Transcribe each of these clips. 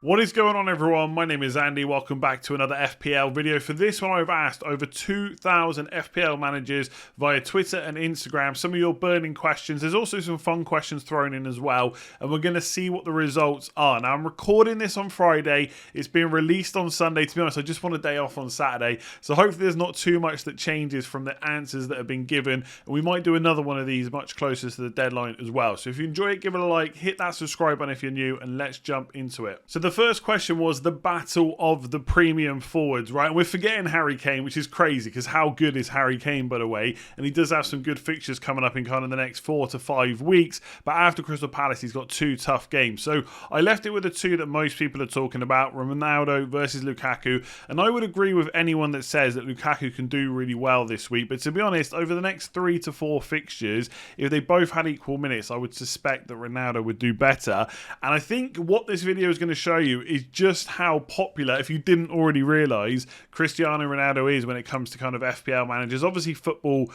What is going on, everyone? My name is Andy. Welcome back to another FPL video. For this one, I've asked over 2,000 FPL managers via Twitter and Instagram some of your burning questions. There's also some fun questions thrown in as well, and we're going to see what the results are. Now, I'm recording this on Friday. It's being released on Sunday. To be honest, I just want a day off on Saturday, so hopefully there's not too much that changes from the answers that have been given, and we might do another one of these much closer to the deadline as well. So if you enjoy it, give it a like, hit that subscribe button if you're new, and let's jump into it. So the first question was the battle of the premium forwards, right? And we're forgetting Harry Kane, which is crazy because how good is Harry Kane, by the way? And he does have some good fixtures coming up in kind of the next 4 to 5 weeks. But after Crystal Palace, he's got 2 tough games. So I left it with the 2 that most people are talking about, Ronaldo versus Lukaku. And I would agree with anyone that says that Lukaku can do really well this week. But to be honest, over the next 3 to 4 fixtures, if they both had equal minutes, I would suspect that Ronaldo would do better. And I think what this video is going to show you is just how popular, if you didn't already realise, Cristiano Ronaldo is when it comes to kind of FPL managers. Obviously football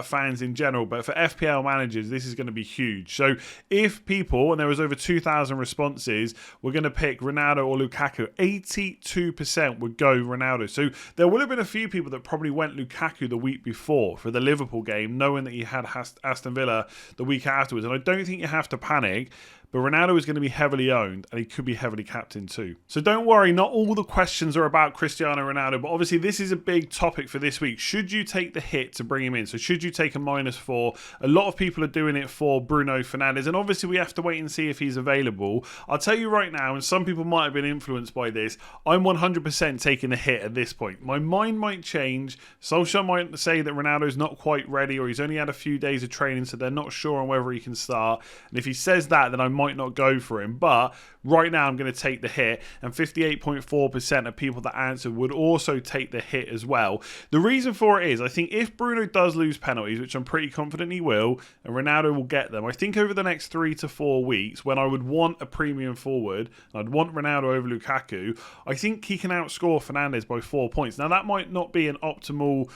fans in general, but for FPL managers, this is going to be huge. So if people, and there was over 2,000 responses, were going to pick Ronaldo or Lukaku, 82% would go Ronaldo. So there would have been a few people that probably went Lukaku the week before for the Liverpool game, knowing that he had Aston Villa the week afterwards. And I don't think you have to panic. But Ronaldo is going to be heavily owned, and he could be heavily captained too. So don't worry, not all the questions are about Cristiano Ronaldo, but obviously this is a big topic for this week. Should you take the hit to bring him in? So should you take a -4? A lot of people are doing it for Bruno Fernandes, and obviously we have to wait and see if he's available. I'll tell you right now, and some people might have been influenced by this, I'm 100% taking the hit at this point. My mind might change. Solskjaer might say that Ronaldo's not quite ready, or he's only had a few days of training, so they're not sure on whether he can start. And if he says that, then I might not go for him, but right now I'm going to take the hit, and 58.4% of people that answered would also take the hit as well. The reason for it is, I think if Bruno does lose penalties, which I'm pretty confident he will, and Ronaldo will get them, I think over the next 3 to 4 weeks, when I would want a premium forward, and I'd want Ronaldo over Lukaku, I think he can outscore Fernandes by 4 points. Now that might not be an optimal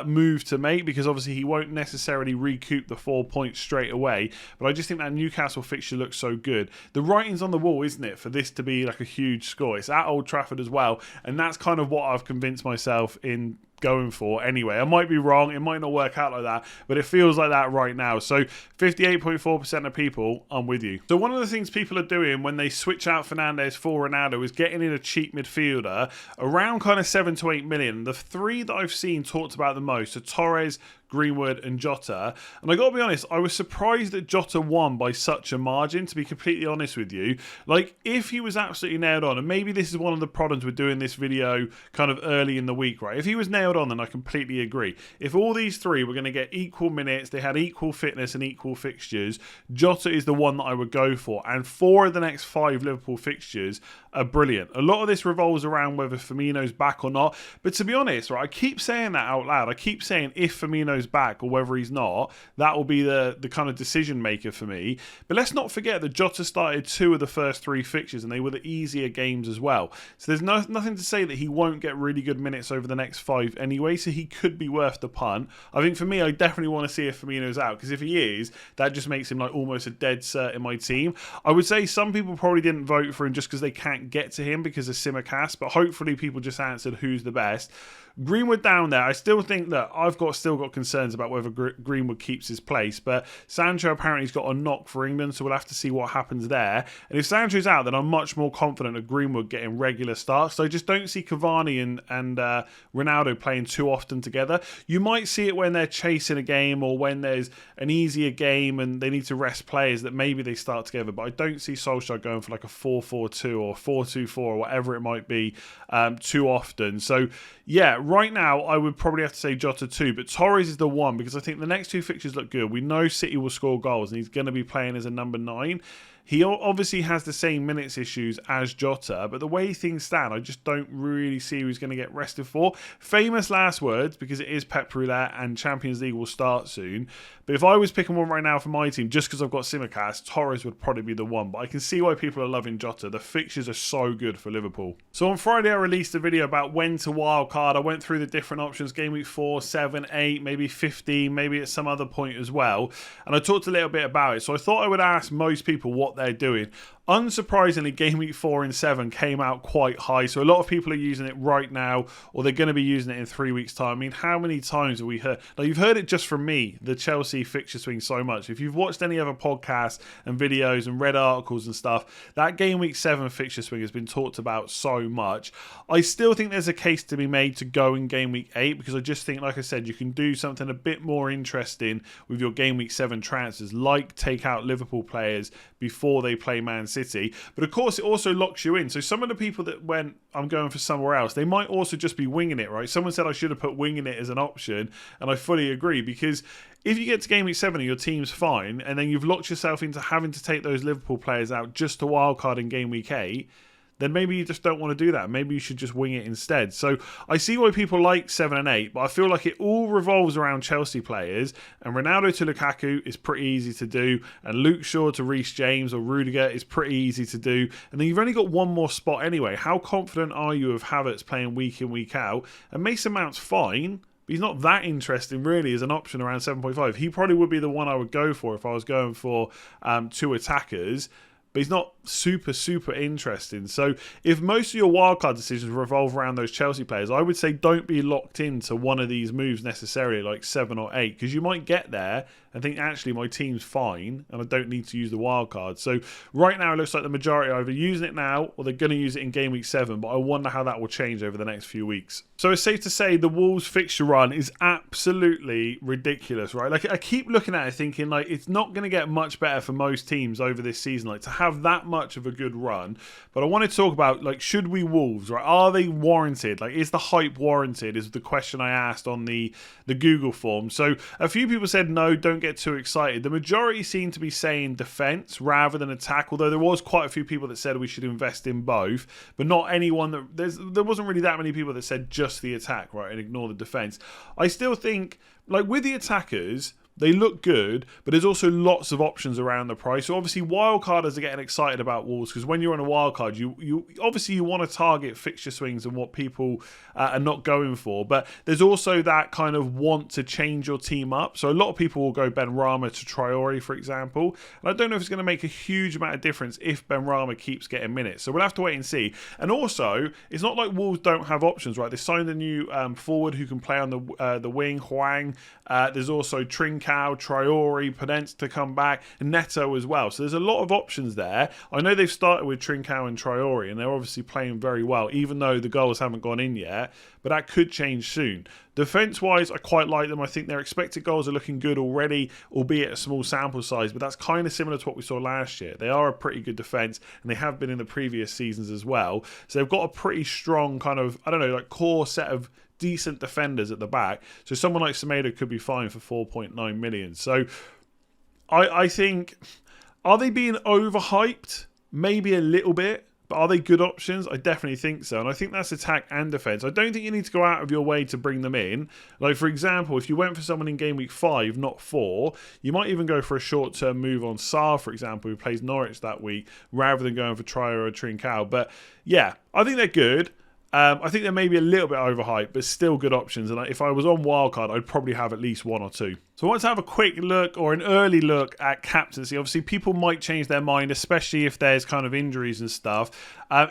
move to make, because obviously he won't necessarily recoup the 4 points straight away, but I just think that Newcastle fixture looks so good. The writing's on the wall, isn't it, for this to be like a huge score? It's at Old Trafford as well, and that's kind of what I've convinced myself in going for anyway. I might be wrong, it might not work out like that, but it feels like that right now. So 58.4% of people, I'm with you. So one of the things people are doing when they switch out Fernandes for Ronaldo is getting in a cheap midfielder around kind of 7 to 8 million. The 3 that I've seen talked about the most are Torres, Greenwood and Jota. And I got to be honest, I was surprised that Jota won by such a margin, to be completely honest with you. Like, if he was absolutely nailed on, and maybe this is one of the problems with doing this video kind of early in the week, right? If he was nailed on, then I completely agree. If all these 3 were going to get equal minutes, they had equal fitness and equal fixtures, Jota is the one that I would go for. And 4 of the next 5 Liverpool fixtures are brilliant. A lot of this revolves around whether Firmino's back or not. But to be honest, right, I keep saying that out loud. I keep saying if Firmino's back or whether he's not, that will be the kind of decision maker for me. But let's not forget that Jota started 2 of the first 3 fixtures, and they were the easier games as well. So there's nothing to say that he won't get really good minutes over the next 5 anyway, so he could be worth the punt. I think for me, I definitely want to see if Firmino's out, because if he is, that just makes him like almost a dead cert in my team. I would say some people probably didn't vote for him just because they can't get to him because of Simicast, but hopefully people just answered who's the best. Greenwood down there, I still think that I've still got concerns about whether Greenwood keeps his place, but Sancho apparently has got a knock for England, so we'll have to see what happens there. And if Sancho's out, then I'm much more confident of Greenwood getting regular starts. So I just don't see Cavani and Ronaldo playing too often together. You might see it when they're chasing a game, or when there's an easier game and they need to rest players, that maybe they start together, but I don't see Solskjaer going for like a 4-4-2 or 4-2-4 or whatever it might be too often. So yeah, right now I would probably have to say Jota 2, but Torres is the one, because I think the next 2 fixtures look good. We know City will score goals, and he's going to be playing as a number 9. He obviously has the same minutes issues as Jota, but the way things stand, I just don't really see who he's going to get rested for. Famous last words, because it is Pep Roulette and Champions League will start soon. But if I was picking one right now for my team, just because I've got Simicast, Torres would probably be the one. But I can see why people are loving Jota. The fixtures are so good for Liverpool. So on Friday, I released a video about when to wildcard. I went through the different options, Gameweek 4, 7, 8, maybe 15, maybe at some other point as well. And I talked a little bit about it. So I thought I would ask most people what what they're doing. Unsurprisingly, Game Week 4 and 7 came out quite high, so a lot of people are using it right now, or they're going to be using it in 3 weeks' time. I mean, how many times have we heard? Now, you've heard it just from me, the Chelsea fixture swing, so much. If you've watched any other podcasts and videos and read articles and stuff, that Game Week 7 fixture swing has been talked about so much. I still think there's a case to be made to go in Game Week 8, because I just think, like I said, you can do something a bit more interesting with your Game Week 7 transfers, like take out Liverpool players before they play Man City. But of course, it also locks you in. So some of the people that went, I'm going for somewhere else, they might also just be winging it, right? Someone said I should have put winging it as an option, and I fully agree, because if you get to Game Week 7 and your team's fine, and then you've locked yourself into having to take those Liverpool players out just to wildcard in Game Week 8, then maybe you just don't want to do that. Maybe you should just wing it instead. So I see why people like 7 and 8, but I feel like it all revolves around Chelsea players, and Ronaldo to Lukaku is pretty easy to do, and Luke Shaw to Reece James or Rudiger is pretty easy to do, and then you've only got one more spot anyway. How confident are you of Havertz playing week in, week out? And Mason Mount's fine, but he's not that interesting really as an option around 7.5. He probably would be the one I would go for if I was going for 2 attackers, but he's not super interesting. So if most of your wildcard decisions revolve around those Chelsea players, I would say don't be locked into one of these moves necessarily, like 7 or 8, because you might get there and think, actually, my team's fine and I don't need to use the wildcard. So right now it looks like the majority are either using it now or they're going to use it in Game Week 7, but I wonder how that will change over the next few weeks. So it's safe to say the Wolves fixture run is absolutely ridiculous, right? Like, I keep looking at it thinking, like, it's not going to get much better for most teams over this season, like, to have that much of a good run. But I want to talk about, like, should we Wolves, right? Are they warranted? Like, is the hype warranted, is the question I asked on the Google form. So a few people said no, don't get too excited. The majority seem to be saying defense rather than attack, although there was quite a few people that said we should invest in both, but not anyone that there wasn't really that many people that said just the attack, right, and ignore the defense. I still think, like, with the attackers, they look good, but there's also lots of options around the price. So obviously wildcarders are getting excited about Wolves, because when you're on a wildcard, you obviously you want to target fixture swings and what people are not going for. But there's also that kind of want to change your team up. So a lot of people will go Benrahma to Traore, for example. And I don't know if it's going to make a huge amount of difference if Benrahma keeps getting minutes. So we'll have to wait and see. And also, it's not like Wolves don't have options, right? They signed a new forward who can play on the wing, Hwang. There's also Trincao, Traore, Podence to come back, and Neto as well. So there's a lot of options there. I know they've started with Trincao and Traore, and they're obviously playing very well, even though the goals haven't gone in yet. But that could change soon. Defence-wise, I quite like them. I think their expected goals are looking good already, albeit a small sample size, but that's kind of similar to what we saw last year. They are a pretty good defence, and they have been in the previous seasons as well. So they've got a pretty strong kind of, I don't know, like core set of decent defenders at the back. So someone like Semedo could be fine for 4.9 million. So I think, are they being overhyped? Maybe a little bit. But are they good options? I definitely think so. And I think that's attack and defence. I don't think you need to go out of your way to bring them in. Like, for example, if you went for someone in Game Week 5, not 4, you might even go for a short-term move on Sarr, for example, who plays Norwich that week, rather than going for Traore or Trincao. But yeah, I think they're good. I think they're maybe a little bit overhyped, but still good options. And if I was on wildcard, I'd probably have at least 1 or 2. So I want to have a quick look, or an early look, at captaincy. Obviously, people might change their mind, especially if there's kind of injuries and stuff.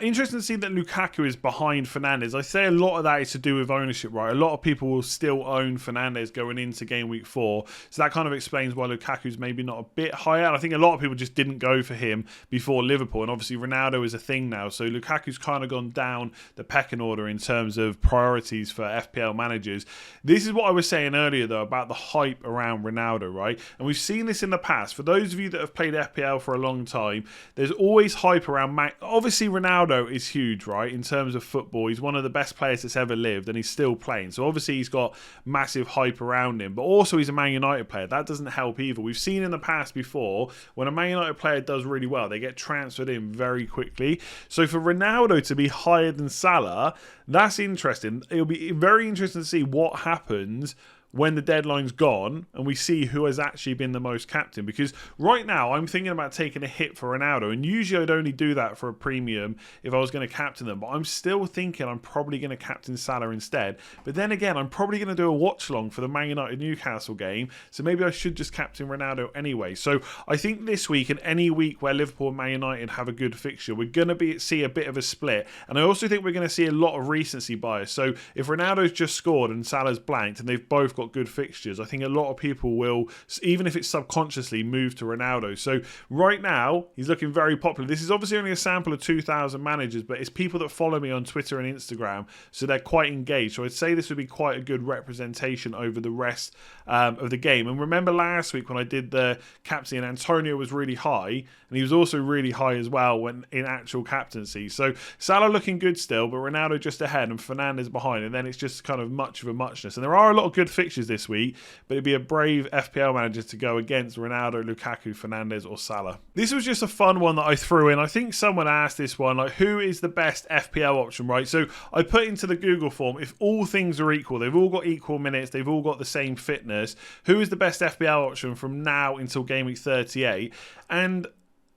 Interesting to see that Lukaku is behind Fernandes. I say a lot of that is to do with ownership, right? A lot of people will still own Fernandes going into Game Week 4. So that kind of explains why Lukaku's maybe not a bit higher. And I think a lot of people just didn't go for him before Liverpool. And obviously, Ronaldo is a thing now. So Lukaku's kind of gone down the pecking order in terms of priorities for FPL managers. This is what I was saying earlier, though, about the hype around Ronaldo, right? And we've seen this in the past. For those of you that have played FPL for a long time, there's always hype around obviously, Ronaldo is huge, right? In terms of football, he's one of the best players that's ever lived, and he's still playing. So obviously, he's got massive hype around him. But also, he's a Man United player. That doesn't help either. We've seen in the past before, when a Man United player does really well, they get transferred in very quickly. So for Ronaldo to be higher than Salah, that's interesting. It'll be very interesting to see what happens when the deadline's gone and we see who has actually been the most captain. Because right now I'm thinking about taking a hit for Ronaldo, and usually I'd only do that for a premium if I was going to captain them, but I'm still thinking I'm probably going to captain Salah instead. But then again, I'm probably going to do a watch long for the Man United Newcastle game, so maybe I should just captain Ronaldo anyway. So I think this week and any week where Liverpool and Man United have a good fixture, we're going to see a bit of a split, and I also think we're going to see a lot of recency bias. So if Ronaldo's just scored and Salah's blanked and they've both got good fixtures, I think a lot of people will, even if it's subconsciously, move to Ronaldo. So right now he's looking very popular. This is obviously only a sample of 2,000 managers, but it's people that follow me on Twitter and Instagram, so they're quite engaged. So I'd say this would be quite a good representation over the rest of the game. And remember last week when I did the captain, and Antonio was really high, and he was also really high as well when in actual captaincy. So Salah looking good still, but Ronaldo just ahead and Fernandes behind, and then it's just kind of much of a muchness. And there are a lot of good fixtures this week, but it'd be a brave FPL manager to go against Ronaldo, Lukaku, Fernandes or Salah. This was just a fun one that I threw in. I think someone asked this one, like, who is the best FPL option, right? So I put into the Google form, if all things are equal, they've all got equal minutes, they've all got the same fitness, who is the best FPL option from now until game week 38? And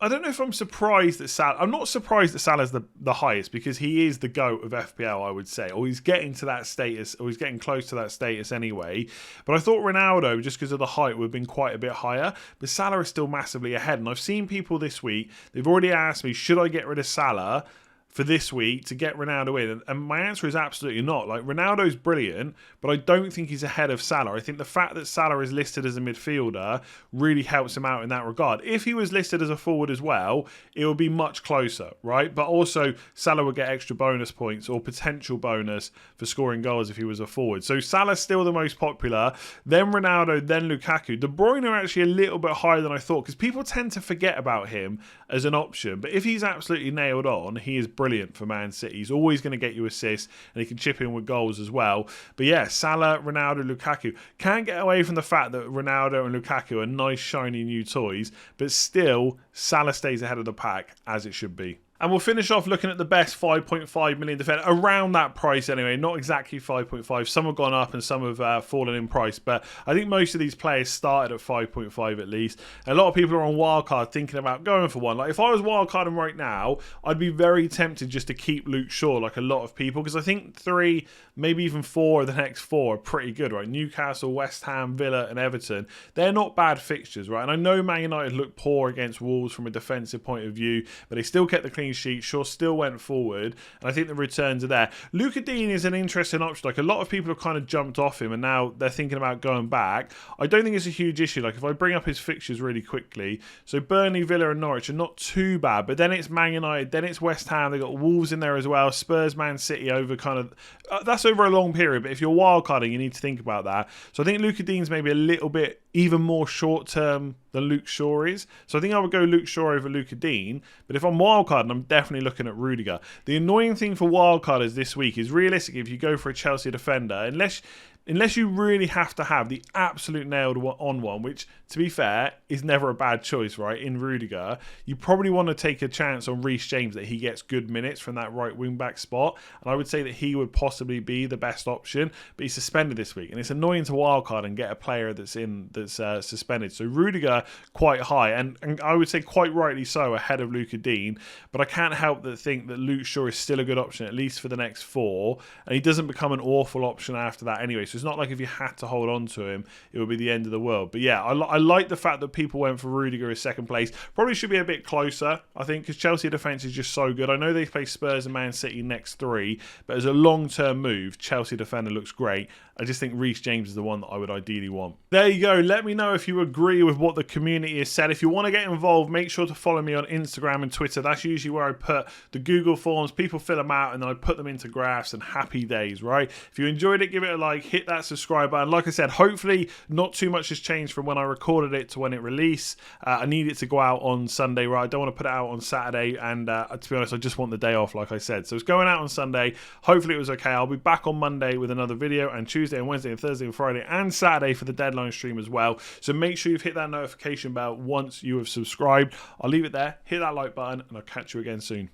I don't know if I'm surprised that Salah... I'm not surprised that Salah's the highest, because he is the GOAT of FPL, I would say. Or he's getting to that status, or he's getting close to that status anyway. But I thought Ronaldo, just because of the height, would have been quite a bit higher. But Salah is still massively ahead. And I've seen people this week, they've already asked me, should I get rid of Salah for this week to get Ronaldo in? And my answer is absolutely not. Like, Ronaldo's brilliant, but I don't think he's ahead of Salah. I think the fact that Salah is listed as a midfielder really helps him out in that regard. If he was listed as a forward as well, it would be much closer, right? But also Salah would get extra bonus points or potential bonus for scoring goals if he was a forward. So Salah's still the most popular, then Ronaldo, then Lukaku. De Bruyne are actually a little bit higher than I thought, because people tend to forget about him as an option. But if he's absolutely nailed on, he is brilliant for Man City. He's always going to get you assists, and he can chip in with goals as well. But yeah, Salah, Ronaldo, Lukaku. Can't get away from the fact that Ronaldo and Lukaku are nice, shiny new toys, but still, Salah stays ahead of the pack, as it should be. And we'll finish off looking at the best 5.5 million defender, around that price anyway, not exactly 5.5. Some have gone up and some have fallen in price, but I think most of these players started at 5.5 at least. And a lot of people are on wildcard thinking about going for one. Like, if I was wildcarding right now, I'd be very tempted just to keep Luke Shaw, like a lot of people, because I think 3, maybe even 4 of the next 4 are pretty good, right? Newcastle, West Ham, Villa and Everton, they're not bad fixtures, right? And I know Man United looked poor against Wolves from a defensive point of view, but they still kept the clean sheet. Shaw still went forward, and I think the returns are there. Luka Dean is an interesting option. Like, a lot of people have kind of jumped off him, and now they're thinking about going back. I don't think it's a huge issue. Like, if I bring up his fixtures really quickly, so Burnley, Villa and Norwich are not too bad, but then it's Man United, then it's West Ham, they've got Wolves in there as well, Spurs, Man City over kind of... that's over a long period, but if you're wildcarding, you need to think about that. So I think Luka Dean's maybe a little bit even more short-term than Luke Shaw is. So I think I would go Luke Shaw over Luka Dean. But if I'm wildcarding, I'm definitely looking at Rudiger. The annoying thing for wildcarders this week is, realistically, if you go for a Chelsea defender, unless you really have to have the absolute nailed on one, which, to be fair, is never a bad choice, right, in Rudiger, you probably want to take a chance on Reece James that he gets good minutes from that right wing-back spot. And I would say that he would possibly be the best option, but he's suspended this week. And it's annoying to wildcard and get a player that's suspended. So Rudiger, quite high, and I would say quite rightly so, ahead of Luka Dean. But I can't help but think that Luke Shaw is still a good option, at least for the next 4. And he doesn't become an awful option after that anyway. So it's not like if you had to hold on to him, it would be the end of the world. But yeah, I like the fact that people went for Rudiger as second place. Probably should be a bit closer, I think, because Chelsea defence is just so good. I know they play Spurs and Man City next 3, but as a long-term move, Chelsea defender looks great. I just think Reece James is the one that I would ideally want. There you go. Let me know if you agree with what the community has said. If you want to get involved, make sure to follow me on Instagram and Twitter. That's usually where I put the Google forms. People fill them out and then I put them into graphs, and happy days, right? If you enjoyed it, give it a like, hit that subscribe button. Like I said, hopefully not too much has changed from when I recorded it to when it released. I need it to go out on Sunday, right? I don't want to put it out on Saturday, and to be honest, I just want the day off, like I said. So it's going out on Sunday. Hopefully it was okay. I'll be back on Monday with another video, and Tuesday and Wednesday and Thursday and Friday and Saturday for the deadline stream as well. So make sure you've hit that notification bell once you have subscribed. I'll leave it there. Hit that like button, and I'll catch you again soon.